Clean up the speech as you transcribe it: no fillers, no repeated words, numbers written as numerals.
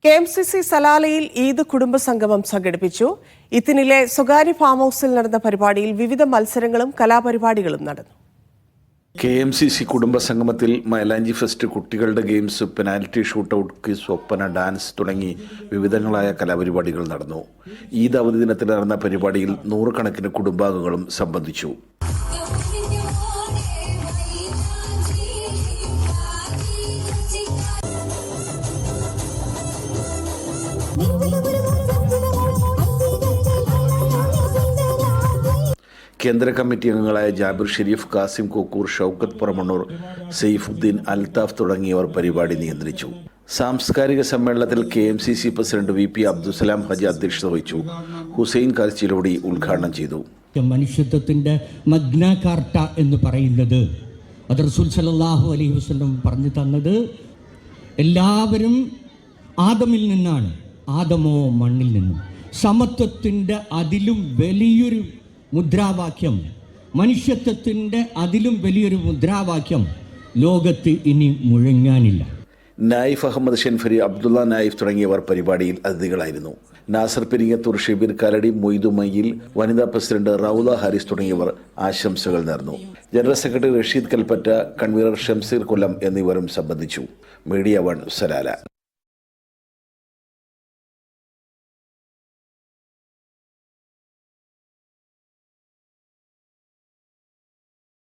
KMCC സലാലയിൽ Eid കുടുംബസംഗമം സംഘടിപ്പിച്ചു. ഇത്തിനിലെ സ്വകാര്യ farm ഹൗസിൽ നടന്ന പരിപാടിയിൽ വിവിധ മത്സരങ്ങളും കലാപരിപാടികളും നടന്നു. KMCC കുടുംബസംഗമത്തിൽ മൈലാഞ്ചി ഫെസ്റ്റ്, കുട്ടികളുടെ games, penalty shootout, quiz, Oppana, dance തുടങ്ങി വിവിധങ്ങളായ കലാപരിപാടികൾ നടന്നു. ഈദ് അവധി ദിനത്തിൽ നടന്ന പരിപാടിയിൽ നൂറുകണക്കിന് കുടുംബാംഗങ്ങളും സംബന്ധിച്ചു. കേന്ദ്ര കമ്മിറ്റി അംഗങ്ങളായ ജാബിർ ഷെരീഫ്, കാസിം കോക്കൂർ, ഷൗക്കത്ത് പുറമണ്ണൂർ, സെയ്ഫുദ്ദീൻ, അൽത്താഫ് തുടങ്ങിയവർ പരിപാടി നിയന്ത്രിച്ചു. സാംസ്കാരിക സമ്മേളനത്തിൽ KMCC president VP Abdussalam Haji അധ്യക്ഷത വഹിച്ചു. ഹുസൈൻ കാർച്ചിലോടി ഉദ്ഘാടനം ചെയ്തു. മനുഷ്യത്വത്തിൻ്റെ മഗ്ന കാർട്ട എന്ന് പറയുന്നത് അത് റസൂൽ സല്ലല്ലാഹു അലൈഹി വസല്ലം പറഞ്ഞു തന്നത്, എല്ലാവരും ആദമിൽ നിന്നാണ്, ആദമോ മണ്ണിൽ നിന്നും. സമത്വത്തിൻ്റെ അതിലും വലിയൊരു മുദ്രാവാക്യം, മനുഷ്യത്വത്തിൻ്റെ അതിലും വലിയൊരു മുദ്രാവാക്യം ലോകത്ത് ഇനി മുഴങ്ങാനില്ല. നായിഫ് അഹമ്മദ് ഷെൻഫരി, അബ്ദുള്ള നായിഫ് തുടങ്ങിയവർ പരിപാടിയിൽ അതിഥികളായിരുന്നു. നാസർ പെരിങ്ങത്തൂർ, ഷെബീർ കാലടി, മൊയ്തു മയ്യിൽ, വനിതാ പ്രസിഡന്റ് റൗല ഹാരിസ് തുടങ്ങിയവർ ആശംസകൾ നേർന്നു. General secretary Rasheed Kalpetta, convener Shamseer Kollam എന്നിവരും സംബന്ധിച്ചു. Media 1 Salalah.